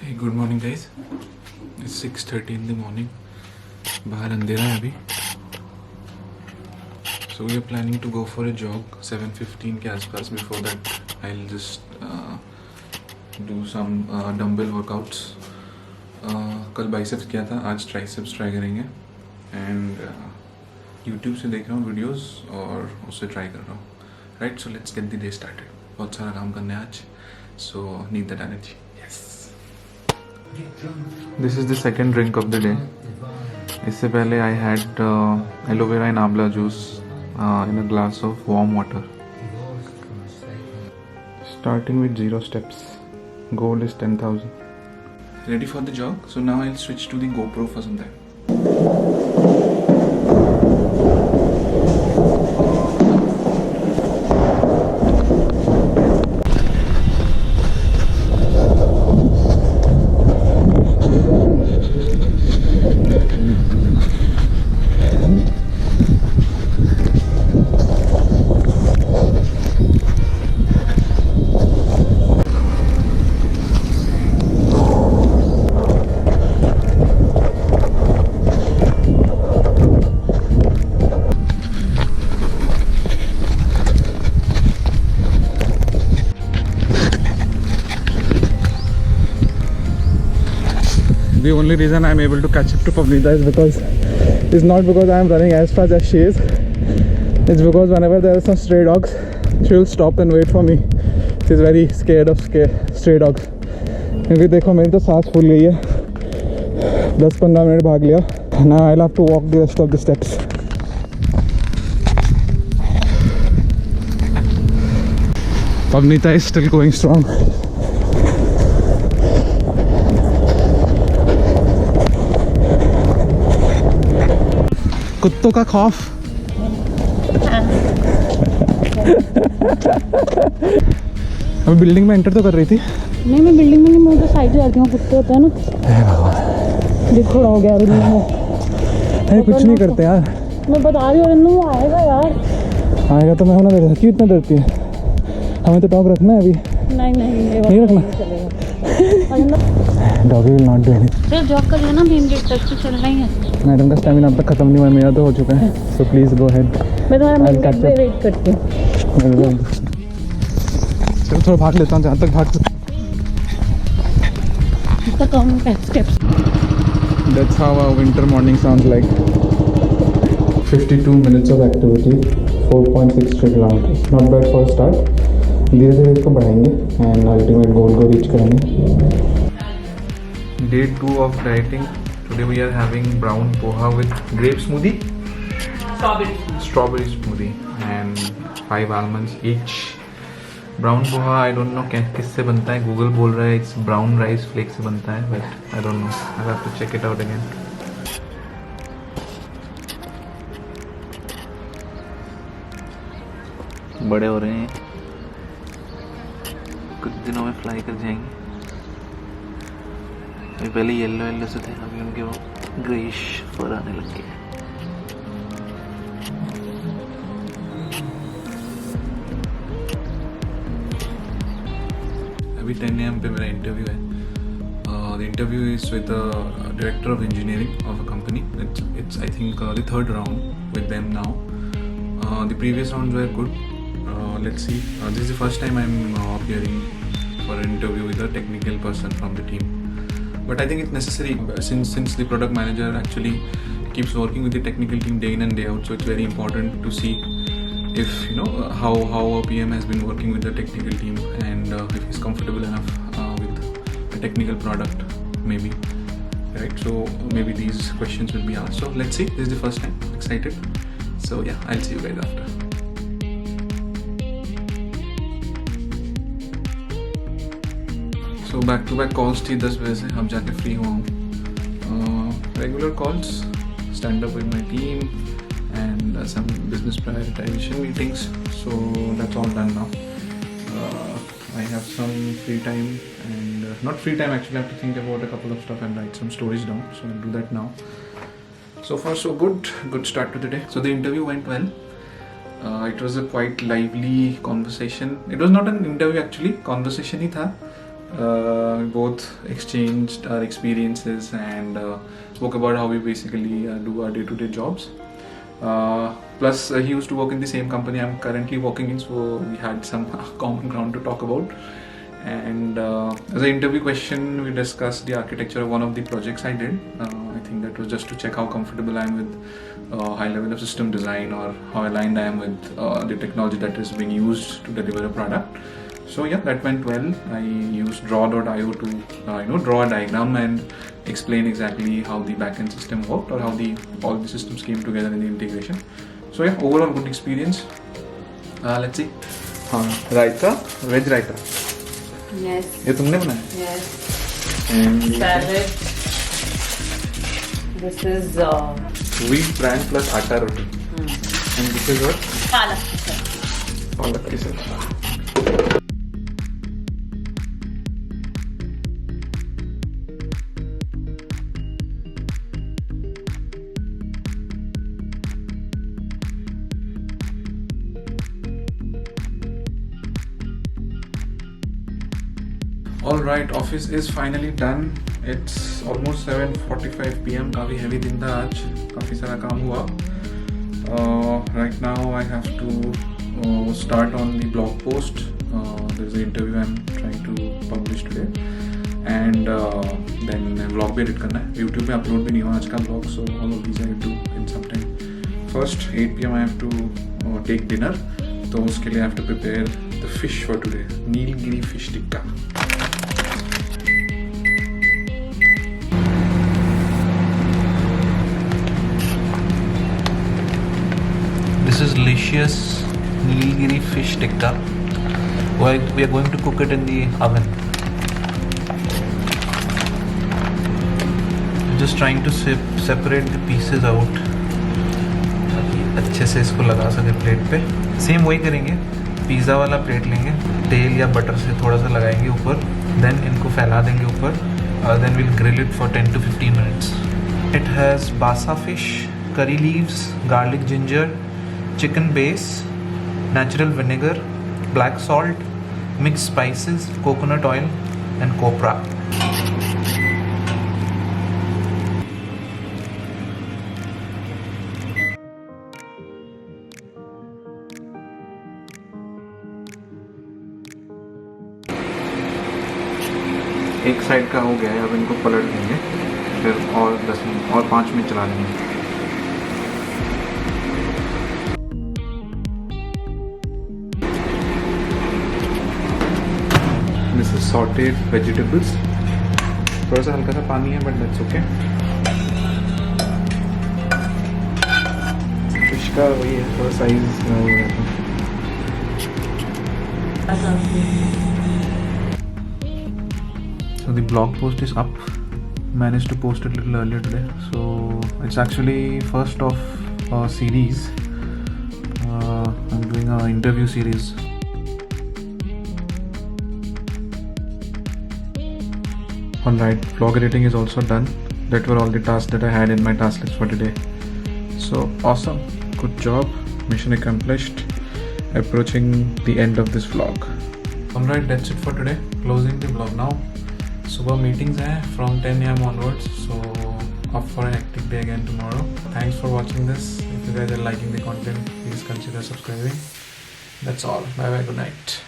Hey, good morning guys. It's 6:30 in the morning. बाहर अंधेरा है अभी. So we are planning to go for a jog 7:15 के आसपास. Before that I'll just do some dumbbell workouts. कल biceps किया था, आज triceps try करेंगे. And YouTube से देख रहा हूँ videos और उससे try कर रहा हूँ. Right, so let's get the day started. बहुत सारा काम करना है आज. So need that energy. This is the second drink of the day. इससे पहले I had aloe vera and amla juice in a glass of warm water. Starting with 0 steps. Goal is 10,000. Ready for the jog? So now I'll switch to the GoPro for some time. The only reason I'm able to catch up to Pavnita is not because I'm running as fast as she is. It's because whenever there are some stray dogs, she will stop and wait for me. She's very scared of stray dogs. क्योंकि देखो मेरी तो सांस फूल गई है. 10-15 minute भाग लिया. Now I'll have to walk the rest of the steps. Pavnita is still going strong. कुत्तों का खौफ. अभी बिल्डिंग में एंटर तो कर रही थी. नहीं, मैं बिल्डिंग में नहीं, मैं तो साइड जाती हूँ. कुत्ते होते हैं ना. देखो हो गया बिल्डिंग में. अरे कुछ नहीं करते यार. मैं बता रही हूँ वो आएगा यार. आएगा तो मैं होना देता. क्यों इतना डरती है? हमें तो डॉग रखना है अभी. नहीं रखना. Dog will not do anything. फिर जॉब कर लेना. मेन गेट तक तो चलना ही है. मैडम का स्टैमिना अब तक खत्म नहीं हुआ. मेरा तो हो चुका है. So please go ahead. मैं तुम्हारा मेन गेट पे वेट करती हूँ. चलो थोड़ा भाग लेता हूँ जहाँ तक भाग सकता. इसका कम steps. That's how a winter morning sounds like. 52 minutes of activity, 4.6 kilometers. Not bad for a start. धीरे धीरे इसको बढ़ाएंगे and ultimate goal को reach करेंगे. Day 2 of dieting. Today we are having brown poha with grape smoothie. Strawberry smoothie and 5 almonds each. Brown poha I don't know किससे बनता है. Google बोल रहा है it's brown rice flake से बनता है, but I don't know. I have to check it out again. बड़े हो रहे हैं. कुछ दिनों में फ्लाई कर जाएंगे. अभी पहले येलो से थे, अभी उनके वो ग्रेइश फर आने लग गए. अभी 10 AM पे मेरा इंटरव्यू है. The interview is with the director of engineering of a company. It's I think the third round with them now. The previous rounds were good. Let's see. This is the first time I'm appearing for an interview with a technical person from the team. But I think it's necessary since the product manager actually keeps working with the technical team day in and day out. So it's very important to see if how a PM has been working with the technical team and if he's comfortable enough with a technical product, maybe. Right. So maybe these questions will be asked. So let's see. This is the first time. Excited. So yeah, I'll see you guys after. So back to back calls थी 10 बजे से. अब जाके free हुआ हूँ. Regular calls, stand up with my team and some business prioritization meetings. So that's all done now. I have some free time and not free time actually. I have to think about a couple of stuff and write some stories down. So I'll do that now. So far so good. Good start to the day. So the interview went well. It was a quite lively conversation. It was not an interview actually. Conversation ही था. We both exchanged our experiences and spoke about how we basically do our day-to-day jobs. Plus, he used to work in the same company I'm currently working in, so we had some common ground to talk about. And as an interview question, we discussed the architecture of one of the projects I did. I think that was just to check how comfortable I am with high level of system design, or how aligned I am with the technology that is being used to deliver a product. So yeah, that went well. I used draw.io to draw a diagram and explain exactly how the backend system worked, or how all the systems came together in the integration. So yeah, overall good experience. Let's see. Raita, veg raita. Yes. ये तुमने बनाया? Yes. And Salad. This is wheat bran plus atta roti. And this is what? palak. Palak ki sabzi. Alright, office is finally done. It's almost 7:45 PM. काफ़ी heavy दिन था आज, काफ़ी सारा काम हुआ. Right now I have to start on the blog post. There's an interview I'm trying to publish today. And then vlog भी edit करना है. YouTube पे upload भी नहीं हुआ आज का vlog, so all of these I have to do in some time. First, 8 PM I have to take dinner. तो उसके लिए I have to prepare the fish for today. Nilgiri fish tikka. This is delicious Nilgiri fish tikka. We are going to cook it in the oven. Just trying to separate the pieces out ताकि अच्छे से इसको लगा सके plate पे. Same वही करेंगे, pizza वाला प्लेट लेंगे, तेल या बटर से थोड़ा सा लगाएंगे ऊपर, देन इनको फैला देंगे ऊपर, then will grill it for 10 to 15 minutes. It has basa fish, curry leaves, garlic ginger, chicken base, natural vinegar, black salt, mixed spices, coconut oil and copra. एक साइड का हो गया है, अब इनको पलट देंगे, फिर और 10 मिनट और 5 मिनट चला देंगे. This is sauteed vegetables. थोड़ा सा हल्का सा पानी है, बट दैट्स ओके. फिश का वही है, थोड़ा साइज हो जाता है. So the blog post is up. Managed to post it a little earlier today. So it's actually first of a series. I'm doing an interview series. Alright, vlog editing is also done. That were all the tasks that I had in my task list for today. So awesome, good job, mission accomplished. Approaching the end of this vlog. Alright, that's it for today. Closing the vlog now. Subah meetings hai from 10 AM onwards, so up for a hectic day again tomorrow. Thanks for watching this. If you guys are liking the content, please consider subscribing. That's all. Bye bye, good night.